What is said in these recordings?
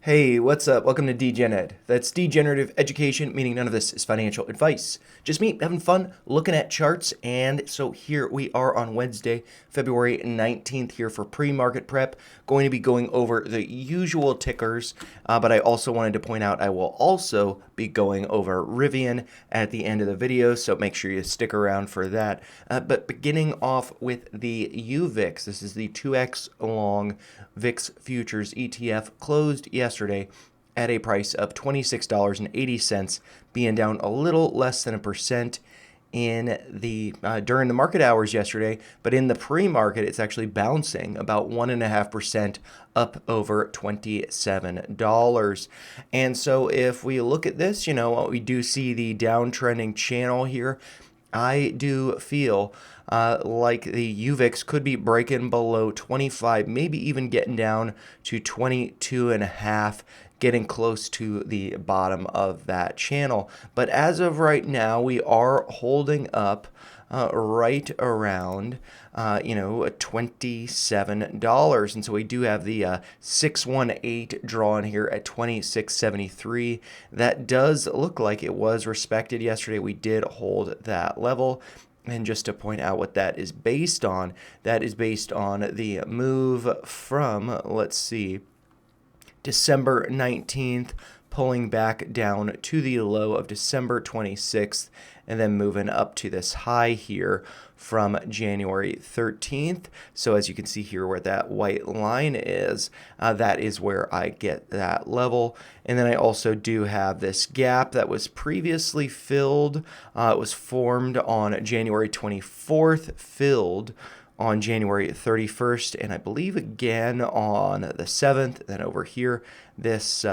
Hey, what's up? Welcome to DGenEd. That's degenerative education, meaning none of this is financial advice. Just me having fun looking at charts. And so here we are on Wednesday, February 19th, here for pre-market prep. Going to be going over the usual tickers, but I also wanted to point out I will also be going over Rivian at the end of the video, so make sure you stick around for that. But beginning off with the UVIX, this is the 2x long VIX futures ETF, closed yesterday at a price of $26.80, being down a little less than 1% in the during the market hours yesterday, but in the pre-market it's actually bouncing about 1.5% up over $27. And so if we look at this, we do see the downtrending channel here. I do feel like the UVIX could be breaking below 25, maybe even getting down to 22.5, getting close to the bottom of that channel. But as of right now, we are holding up right around $27. And so we do have the 618 drawn here at 26.73. That does look like it was respected yesterday. We did hold that level. And just to point out what that is based on, that is based on the move from, let's see, December 19th, pulling back down to the low of December 26th, and then moving up to this high here from January 13th. So as you can see here where that white line is, that is where I get that level. And then I also do have this gap that was previously filled. It was formed on January 24th, filled on January 31st, and I believe again on the 7th. Then over here, this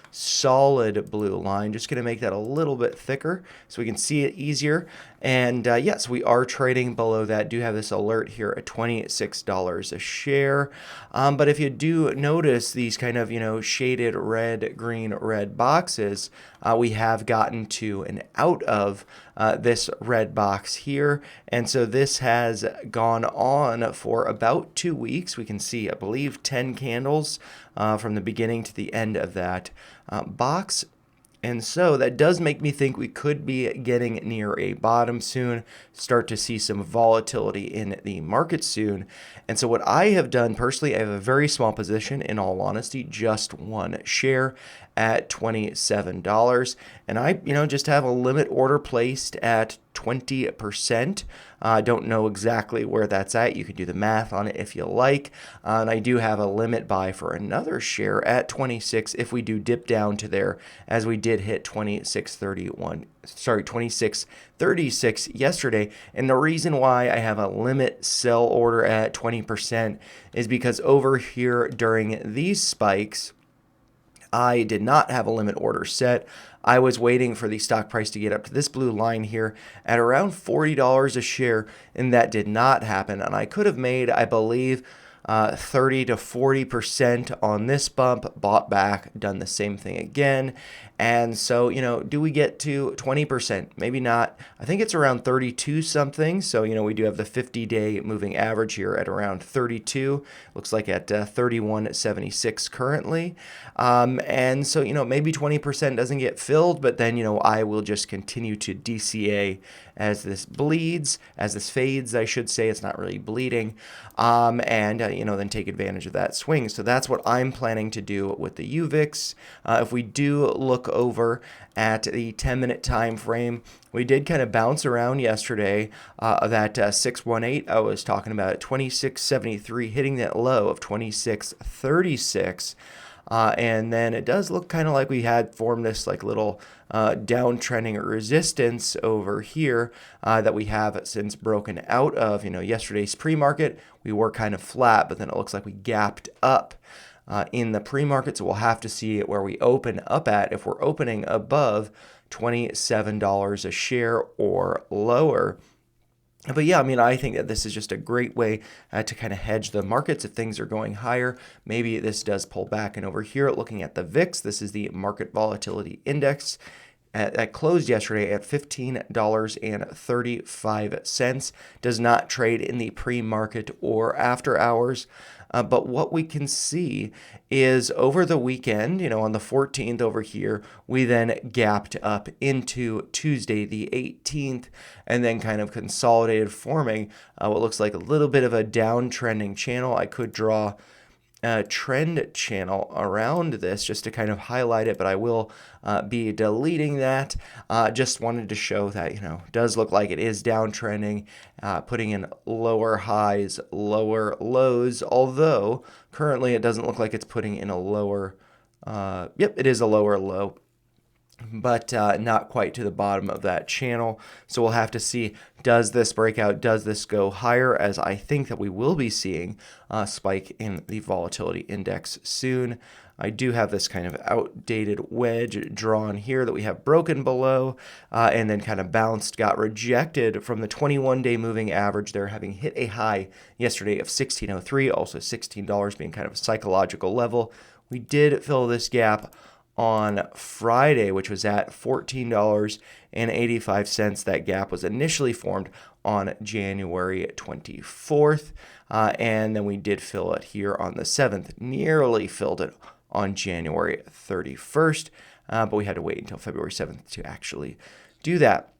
solid blue line, just going to make that a little bit thicker so we can see it easier. And yes, we are trading below that. Do have this alert here at $26 a share. But if you do notice these kind of, shaded red, green, red boxes, we have gotten to and out of this red box here. And so this has gone on for about 2 weeks. We can see, I believe, 10 candles from the beginning to the end of that box. And so that does make me think we could be getting near a bottom soon, start to see some volatility in the market soon. And so what I have done personally, I have a very small position, in all honesty, just one share at $27. And I, just have a limit order placed at 20%. I don't know exactly where that's at. You can do the math on it if you like. And I do have a limit buy for another share at 26 if we do dip down to there, as we did hit 26.36 yesterday. And the reason why I have a limit sell order at 20% is because over here during these spikes, I did not have a limit order set. I was waiting for the stock price to get up to this blue line here at around $40 a share, and that did not happen. And I could have made, I believe, 30 to 40% on this bump, bought back, done the same thing again. And so, do we get to 20%? Maybe not. I think it's around 32 something. So, we do have the 50-day moving average here at around 32. Looks like at 31.76 currently. And so, maybe 20% doesn't get filled, but then, I will just continue to DCA as this bleeds, as this fades, I should say. It's not really bleeding. And then take advantage of that swing. So that's what I'm planning to do with the UVIX. If we do look over at the 10-minute time frame, we did kind of bounce around yesterday. That 618 I was talking about at 26.73, hitting that low of 26.36. And then it does look kind of like we had formed this like little downtrending resistance over here that we have since broken out of. Yesterday's pre-market, we were kind of flat, but then it looks like we gapped up in the pre-market. So we'll have to see where we open up at if we're opening above $27 a share or lower. But yeah, I think that this is just a great way to kind of hedge the markets if things are going higher. Maybe this does pull back. And over here, looking at the VIX, this is the Market Volatility Index. that closed yesterday at $15.35. Does not trade in the pre-market or after hours. But what we can see is over the weekend, on the 14th over here, we then gapped up into Tuesday, the 18th, and then kind of consolidated, forming what looks like a little bit of a downtrending channel. I could draw a trend channel around this just to kind of highlight it, but I will be deleting that. Just wanted to show that, does look like it is downtrending, putting in lower highs, lower lows, although currently it doesn't look like it's putting in a lower, it is a lower low, but not quite to the bottom of that channel. So we'll have to see, does this break out? Does this go higher? As I think that we will be seeing a spike in the volatility index soon. I do have this kind of outdated wedge drawn here that we have broken below and then kind of bounced, got rejected from the 21-day moving average there, having hit a high yesterday of 1603, also $16 being kind of a psychological level. We did fill this gap on Friday, which was at $14.85. That gap was initially formed on January 24th, and then we did fill it here on the 7th, nearly filled it on January 31st, but we had to wait until February 7th to actually do that.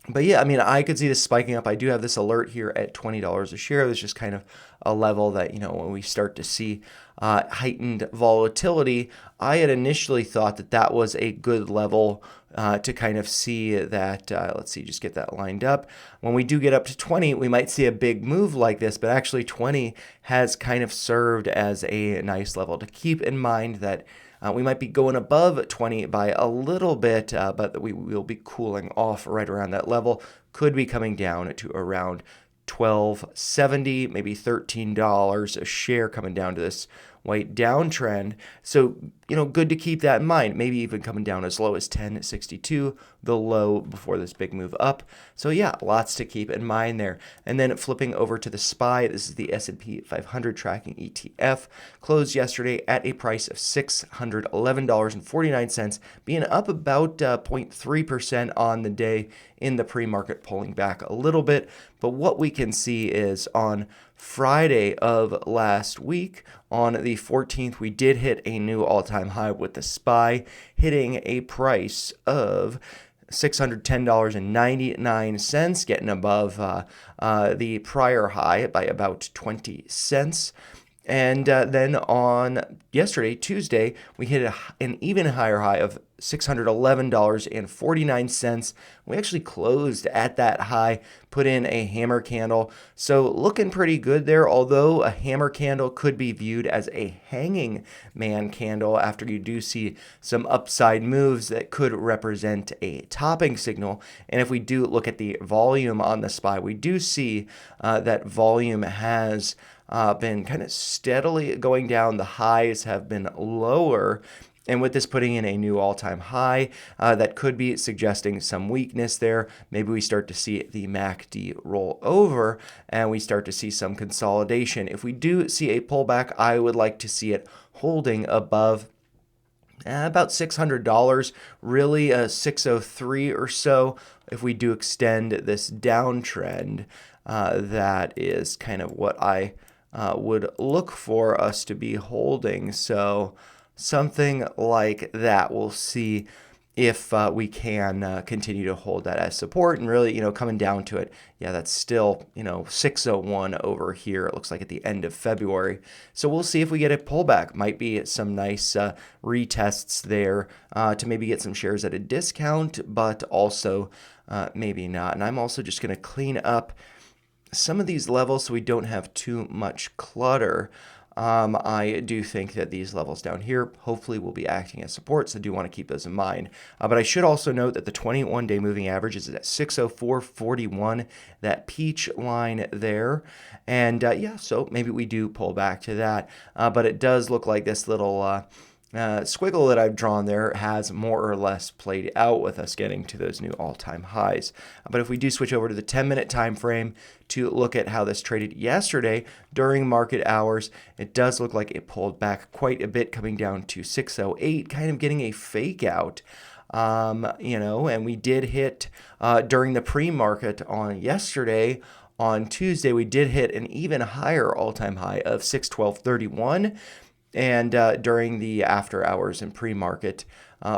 But yeah, I could see this spiking up. I do have this alert here at $20 a share. It's just kind of a level that, when we start to see heightened volatility, I had initially thought that that was a good level to kind of see that, let's see, just get that lined up. When we do get up to 20, we might see a big move like this, but actually 20 has kind of served as a nice level to keep in mind that we might be going above 20 by a little bit, but we will be cooling off right around that level. Could be coming down to around $12.70, maybe $13 a share, coming down to this white downtrend. So, good to keep that in mind. Maybe even coming down as low as $10.62, the low before this big move up. So yeah, lots to keep in mind there. And then flipping over to the SPY, this is the S&P 500 tracking ETF, closed yesterday at a price of $611.49, being up about 0.3% on the day in the pre-market, pulling back a little bit. But what we can see is on Friday of last week, on the 14th, we did hit a new all-time high with the SPY hitting a price of $610.99, getting above the prior high by about 20 cents. And then on yesterday, Tuesday, we hit an even higher high of $611.49. We actually closed at that high, put in a hammer candle. So looking pretty good there, although a hammer candle could be viewed as a hanging man candle after you do see some upside moves that could represent a topping signal. And if we do look at the volume on the SPY, we do see that volume has been kind of steadily going down. The highs have been lower. And with this putting in a new all-time high, that could be suggesting some weakness there. Maybe we start to see the MACD roll over and we start to see some consolidation. If we do see a pullback, I would like to see it holding above about $600, really 603 or so. If we do extend this downtrend, that is kind of what I would look for us to be holding. So something like that. We'll see if we can continue to hold that as support. And really, coming down to it, yeah, that's still, 601 over here. It looks like at the end of February. So we'll see if we get a pullback. Might be some nice retests there to maybe get some shares at a discount, but also maybe not. And I'm also just going to clean up some of these levels so we don't have too much clutter. I do think that these levels down here hopefully will be acting as support, so I do want to keep those in mind. But I should also note that the 21-day moving average is at 604.41, that peach line there. And yeah, so maybe we do pull back to that. But it does look like this little squiggle that I've drawn there has more or less played out with us getting to those new all-time highs. But if we do switch over to the 10-minute time frame to look at how this traded yesterday during market hours, it does look like it pulled back quite a bit, coming down to 608, kind of getting a fake out. And we did hit during the pre-market on yesterday. On Tuesday, we did hit an even higher all-time high of 612.31. And during the after hours and pre-market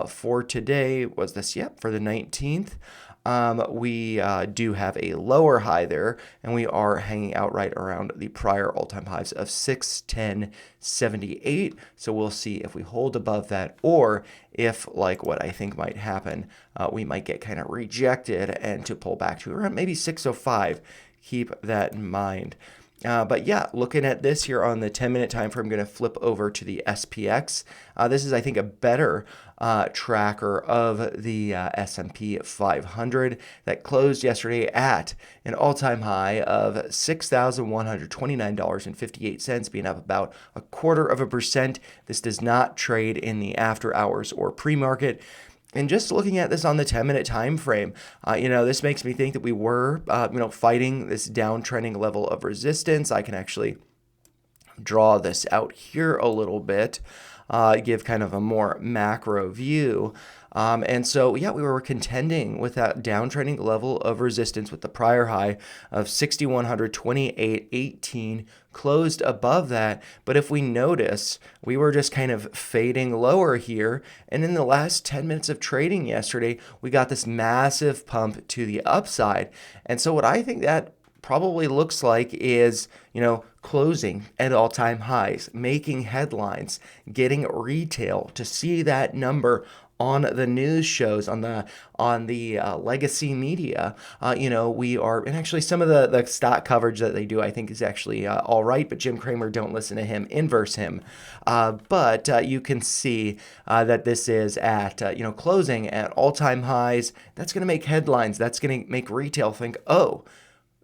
for today, was this, yep, for the 19th, we do have a lower high there, and we are hanging out right around the prior all-time highs of 610.78. So we'll see if we hold above that, or if, like what I think might happen, we might get kind of rejected and to pull back to around maybe 605. Keep that in mind. But yeah, looking at this here on the 10-minute time frame, I'm going to flip over to the SPX. This is, I think, a better tracker of the S&P 500 that closed yesterday at an all-time high of $6,129.58, being up about 0.25%. This does not trade in the after hours or pre-market. And just looking at this on the 10-minute time frame, this makes me think that we were, fighting this downtrending level of resistance. I can actually draw this out here a little bit, give kind of a more macro view. And so, yeah, we were contending with that downtrending level of resistance with the prior high of 6,128.18, closed above that. But if we notice, we were just kind of fading lower here. And in the last 10 minutes of trading yesterday, we got this massive pump to the upside. And so what I think that probably looks like is, closing at all-time highs, making headlines, getting retail to see that number on the news shows, on the legacy media. We are, and actually some of the stock coverage that they do, I think, is actually all right, but Jim Cramer, don't listen to him, inverse him. But you can see that this is at, closing at all-time highs. That's going to make headlines. That's going to make retail think, oh,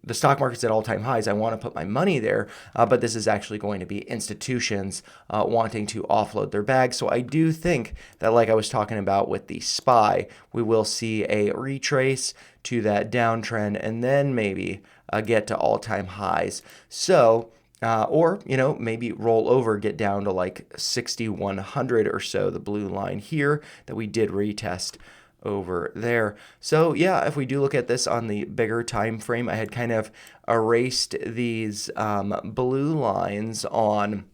the stock market's at all-time highs. I want to put my money there, but this is actually going to be institutions wanting to offload their bags. So I do think that, like I was talking about with the SPY, we will see a retrace to that downtrend and then maybe get to all-time highs. So, or, maybe roll over, get down to like 6,100 or so, the blue line here that we did retest over there. So yeah, if we do look at this on the bigger time frame, I had kind of erased these blue lines on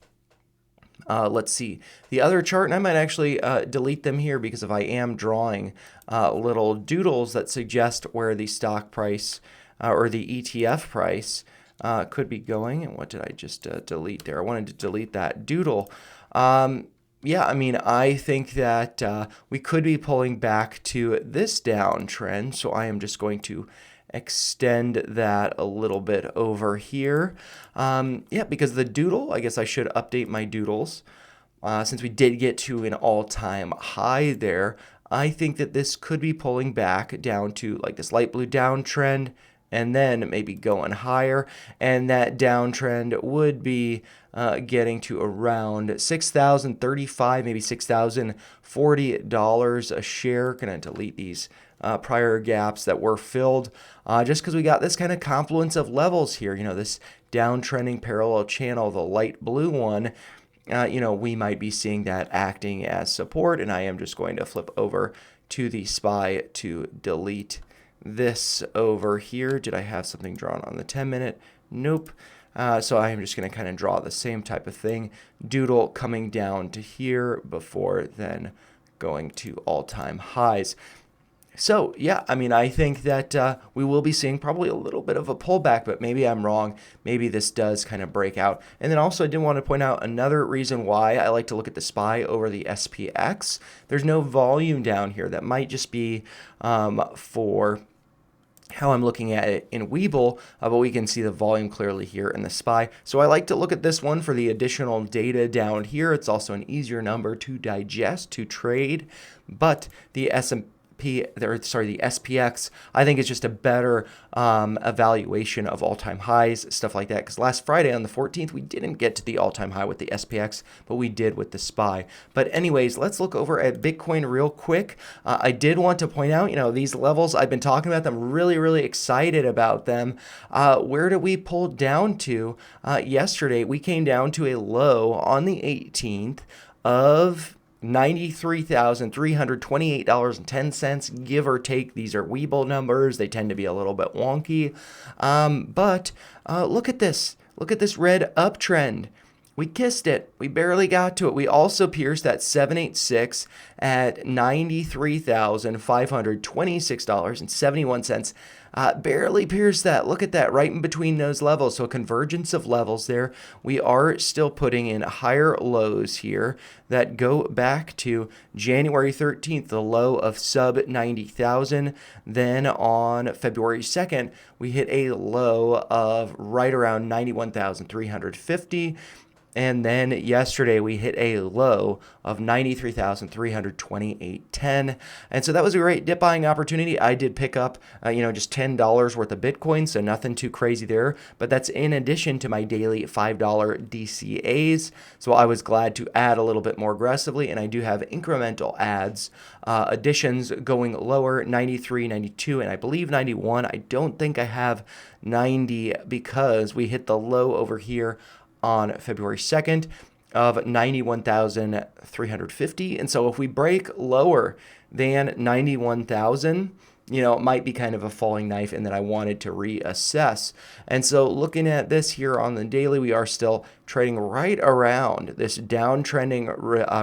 let's see, the other chart, and I might actually delete them here, because if I am drawing little doodles that suggest where the stock price or the ETF price could be going. And what did I just delete there? I wanted to delete that doodle. Yeah, I think that we could be pulling back to this downtrend, so I am just going to extend that a little bit over here. Yeah, because the doodle, I guess I should update my doodles. Since we did get to an all-time high there, I think that this could be pulling back down to like this light blue downtrend, and then maybe going higher, and that downtrend would be getting to around $6,035, maybe $6,040 a share. Gonna delete these prior gaps that were filled, just because we got this kind of confluence of levels here. This downtrending parallel channel, the light blue one. We might be seeing that acting as support, and I am just going to flip over to the SPY to delete this over here. Did I have something drawn on the 10-minute? Nope. So I am just going to kind of draw the same type of thing. Doodle coming down to here before then going to all-time highs. So yeah, I think that we will be seeing probably a little bit of a pullback, but maybe I'm wrong. Maybe this does kind of break out. And then also I did want to point out another reason why I like to look at the SPY over the SPX. There's no volume down here. That might just be for how I'm looking at it in Webull, but we can see the volume clearly here in the SPY. So I like to look at this one for the additional data down here. It's also an easier number to digest, to trade, but the the SPX, I think it's just a better evaluation of all-time highs, stuff like that. Because last Friday on the 14th, we didn't get to the all-time high with the SPX, but we did with the SPY. But anyways, let's look over at Bitcoin real quick. I did want to point out, these levels, I've been talking about them, really, really excited about them. Where did we pull down to? Yesterday, we came down to a low on the 18th of $93,328.10, give or take. These are Webull numbers. They tend to be a little bit wonky. But look at this. Look at this red uptrend. We kissed it. We barely got to it. We also pierced that 786 at $93,526.71. Barely pierced that. Look at that, right in between those levels. So a convergence of levels there. We are still putting in higher lows here that go back to January 13th, the low of sub 90,000. Then on February 2nd, we hit a low of right around 91,350. And then yesterday we hit a low of 93,328.10. And so that was a great dip buying opportunity. I did pick up, just $10 worth of Bitcoin, so nothing too crazy there. But that's in addition to my daily $5 DCAs. So I was glad to add a little bit more aggressively. And I do have incremental additions going lower, 93, 92, and I believe 91. I don't think I have 90 because we hit the low over here on February 2nd of 91,350. And so if we break lower than 91,000, it might be kind of a falling knife and then I wanted to reassess. And so looking at this here on the daily, we are still trading right around this downtrending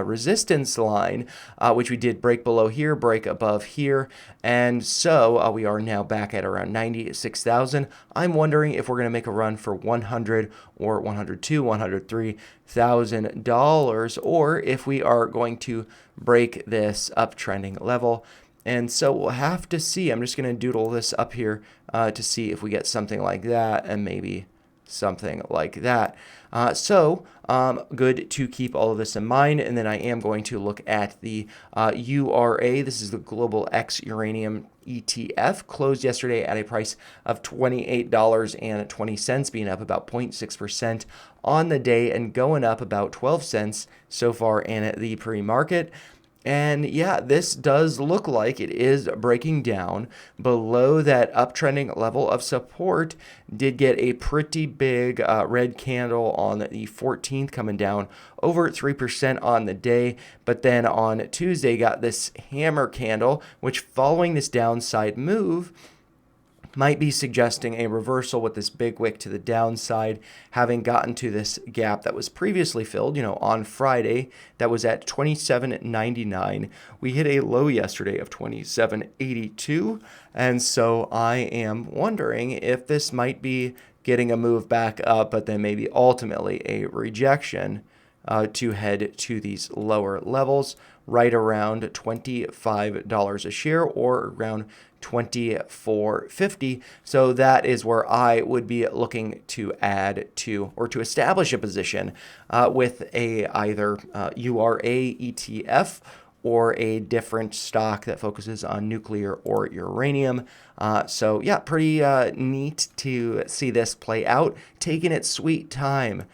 resistance line, which we did break below here, break above here. And so we are now back at around 96,000. I'm wondering if we're going to make a run for 100 or 102, $103,000, or if we are going to break this uptrending level. And so we'll have to see. I'm just going to doodle this up here to see if we get something like that and maybe something like that. Good to keep all of this in mind. And then I am going to look at the URA. This is the Global X Uranium ETF. Closed yesterday at a price of $28.20, being up about 0.6% on the day and going up about 12 cents so far in the pre-market. And yeah, this does look like it is breaking down below that uptrending level of support. Did get a pretty big red candle on the 14th, coming down over 3% on the day. But then on Tuesday got this hammer candle, which following this downside move might be suggesting a reversal with this big wick to the downside, having gotten to this gap that was previously filled, on Friday, that was at 27.99. We hit a low yesterday of 27.82, and so I am wondering if this might be getting a move back up, but then maybe ultimately a rejection to head to these lower levels, right around $25 a share or around $24.50. So that is where I would be looking to add to or to establish a position with a either URA ETF or a different stock that focuses on nuclear or uranium. So yeah, pretty neat to see this play out, taking its sweet time.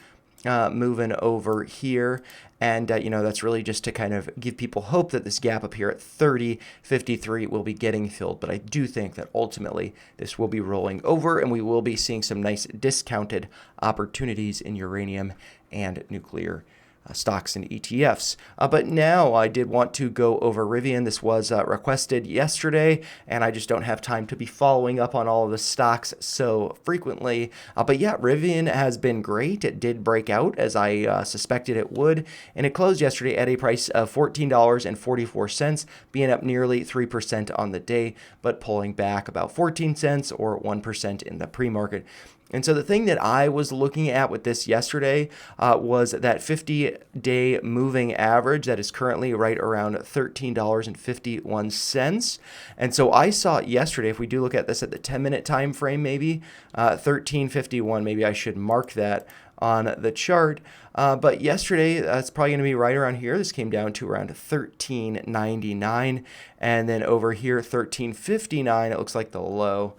Moving over here. And, that's really just to kind of give people hope that this gap up here at 30.53 will be getting filled. But I do think that ultimately this will be rolling over and we will be seeing some nice discounted opportunities in uranium and nuclear stocks and ETFs. But now I did want to go over Rivian. This was requested yesterday, and I just don't have time to be following up on all of the stocks so frequently. But yeah, Rivian has been great. It did break out as I suspected it would, and it closed yesterday at a price of $14.44, being up nearly 3% on the day, but pulling back about 14 cents or 1% in the pre-market. And so the thing that I was looking at with this yesterday was that 50-day moving average that is currently right around $13.51. And so I saw yesterday, if we do look at this at the 10-minute time frame, maybe $13.51, maybe I should mark that on the chart. But yesterday, it's probably going to be right around here. This came down to around $13.99. And then over here, $13.59, it looks like the low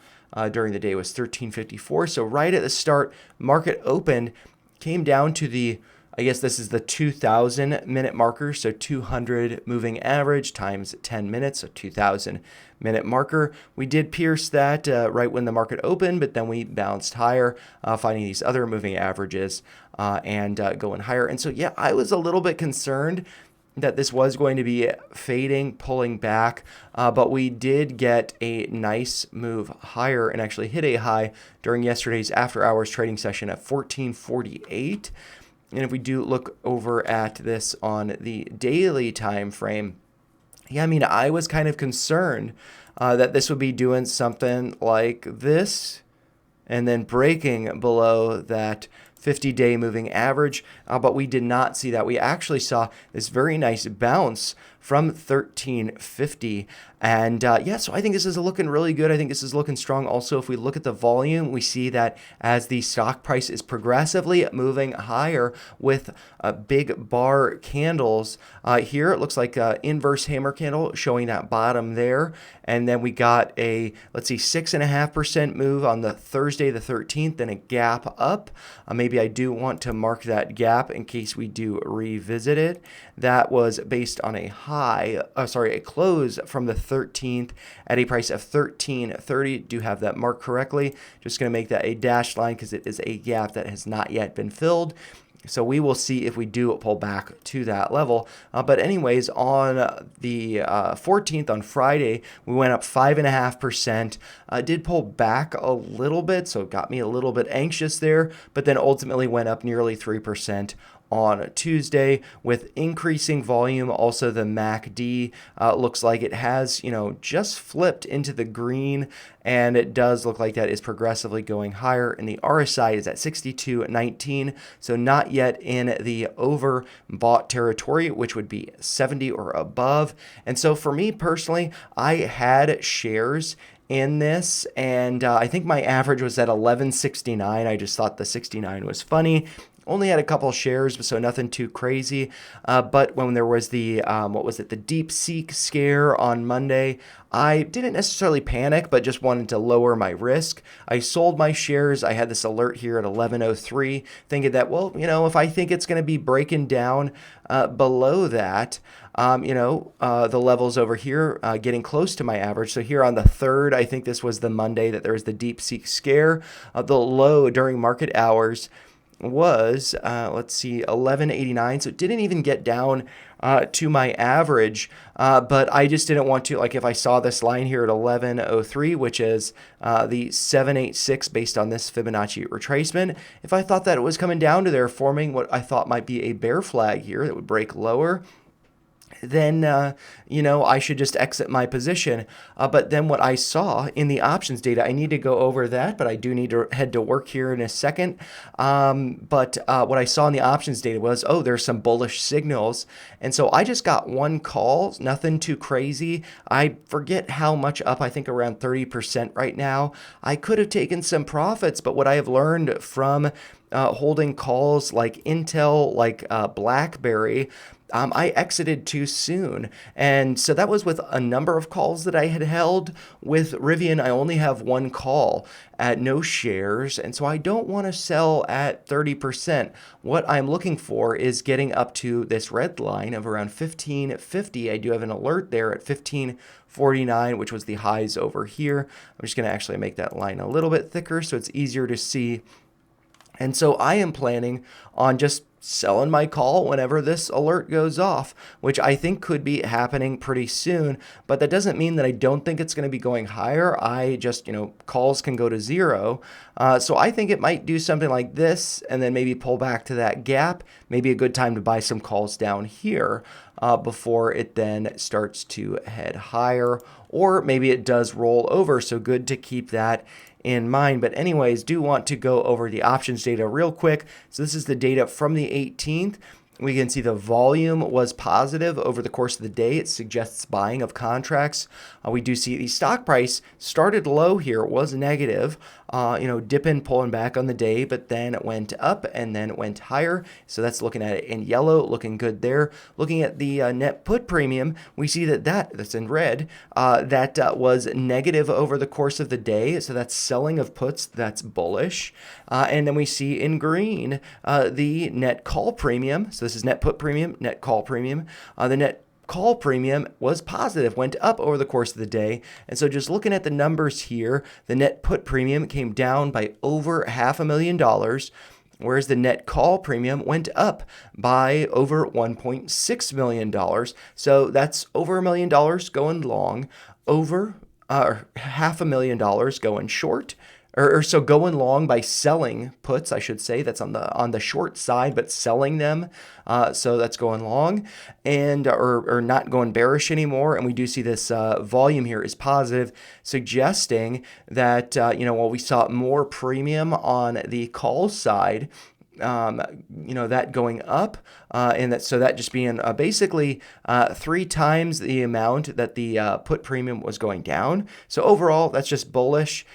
during the day was $13.54. So right at the start, market opened, came down to the, I guess this is the 2,000 minute marker. So 200 moving average times 10 minutes, so 2,000 minute marker. We did pierce that right when the market opened, but then we bounced higher, finding these other moving averages and going higher. And so, yeah, I was a little bit concerned that this was going to be fading, pulling back, but we did get a nice move higher and actually hit a high during yesterday's after hours trading session at 1448. And if we do look over at this on the daily time frame, yeah, I mean, I was kind of concerned that this would be doing something like this and then breaking below that 50-day moving average, but we did not see that. We actually saw this very nice bounce from 1350. And yeah, so I think this is looking really good. I think this is looking strong. Also, if we look at the volume, we see that as the stock price is progressively moving higher with big bar candles. Here, it looks like an inverse hammer candle showing that bottom there. And then we got a, let's see, 6.5% move on the Thursday, the 13th, then a gap up. Maybe I do want to mark that gap in case we do revisit it. That was based on a a close from the 13th at a price of 1330. Do have that marked correctly. Just going to make that a dashed line because it is a gap that has not yet been filled. So we will see if we do pull back to that level. But anyways, on the 14th, on Friday, we went up 5.5%. Did pull back a little bit, so it got me a little bit anxious there, but then ultimately went up nearly 3% on Tuesday with increasing volume. Also, the MACD looks like it has, just flipped into the green, and it does look like that is progressively going higher. And the RSI is at 62.19, so not yet in the overbought territory, which would be 70 or above. And so for me personally, I had shares in this, and I think my average was at 1169. I just thought the 69 was funny. Only had a couple shares, so nothing too crazy. But when there was the, the DeepSeek scare on Monday, I didn't necessarily panic, but just wanted to lower my risk. I sold my shares. I had this alert here at 11:03, thinking that, well, if I think it's going to be breaking down below that, the levels over here getting close to my average. So here on the 3rd, I think this was the Monday that there was the DeepSeek scare. The low during market hours was, 1189. So it didn't even get down to my average, but I just didn't want to, like if I saw this line here at 1103, which is the 786 based on this Fibonacci retracement, if I thought that it was coming down to there forming what I thought might be a bear flag here that would break lower, then, I should just exit my position. But then what I saw in the options data, I need to go over that, but I do need to head to work here in a second. But what I saw in the options data was, there's some bullish signals. And so I just got one call, nothing too crazy. I forget how much up, I think around 30% right now. I could have taken some profits, but what I have learned from holding calls like Intel, like BlackBerry, I exited too soon. And so that was with a number of calls that I had held. With Rivian, I only have one call at no shares. And so I don't want to sell at 30%. What I'm looking for is getting up to this red line of around 1550. I do have an alert there at 1549, which was the highs over here. I'm just going to actually make that line a little bit thicker so it's easier to see. And so I am planning on just selling my call whenever this alert goes off, which I think could be happening pretty soon. But that doesn't mean that I don't think it's going to be going higher. I just, calls can go to zero. So I think it might do something like this and then maybe pull back to that gap. Maybe a good time to buy some calls down here before it then starts to head higher. Or maybe it does roll over. So good to keep that in mind. But anyways, do want to go over the options data real quick. So this is the data from the 18th. We can see the volume was positive over the course of the day. It suggests buying of contracts. We do see the stock price started low here. It was negative, dipping, pulling back on the day, but then it went up and then it went higher. So that's looking at it in yellow, looking good there. Looking at the net put premium, we see that's in red, that was negative over the course of the day. So that's selling of puts, that's bullish. And then we see in green the net call premium. So this is net put premium, net call premium. The net call premium was positive, went up over the course of the day. And so just looking at the numbers here, the net put premium came down by over $500,000. whereas the net call premium went up by over $1.6 million. So that's over $1 million going long, over $500,000 going short, or so going long by selling puts, I should say. That's on the short side, but selling them. So that's going long, and or not going bearish anymore. And we do see this volume here is positive, suggesting that while we saw more premium on the call side, that going up, and that just being basically 3 times the amount that the put premium was going down. So overall, that's just bullish,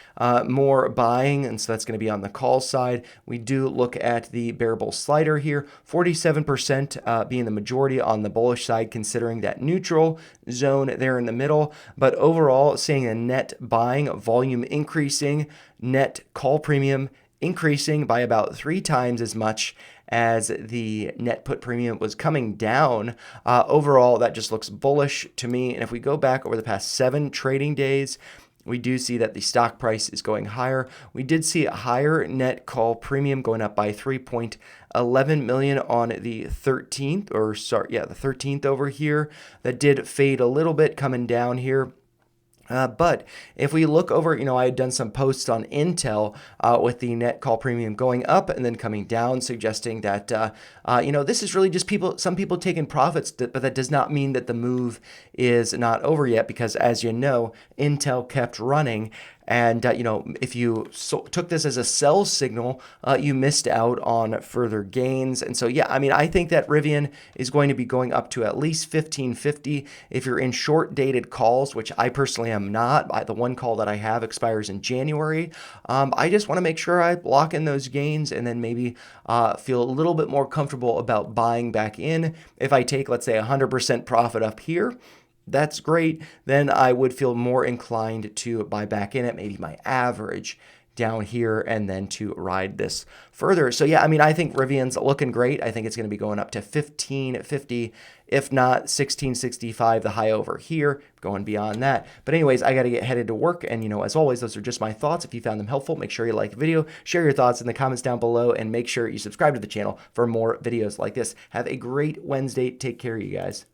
more buying, and so that's going to be on the call side. We do look at the bearable slider here, 47% being the majority on the bullish side, considering that neutral zone there in the middle. But overall, seeing a net buying volume increasing, net call premium increasing by about 3 times as much as the net put premium was coming down. Overall, that just looks bullish to me. And if we go back over the past 7 trading days, we do see that the stock price is going higher. We did see a higher net call premium going up by 3.11 million on the 13th, the 13th over here. That did fade a little bit coming down here. But if we look over, I had done some posts on Intel with the net call premium going up and then coming down, suggesting that, this is really just some people taking profits, but that does not mean that the move is not over yet, because as you know, Intel kept running. And, if you took this as a sell signal, you missed out on further gains. And so, I think that Rivian is going to be going up to at least 1550 if you're in short dated calls, which I personally am not. The one call that I have expires in January. I just want to make sure I lock in those gains and then maybe feel a little bit more comfortable about buying back in. If I take, let's say, 100% profit up here, that's great. Then I would feel more inclined to buy back in at maybe my average down here and then to ride this further. So I think Rivian's looking great. I think it's going to be going up to 1550, if not 1665, the high over here, going beyond that. But anyways, I got to get headed to work. And as always, those are just my thoughts. If you found them helpful, make sure you like the video, share your thoughts in the comments down below, and make sure you subscribe to the channel for more videos like this. Have a great Wednesday. Take care, you guys.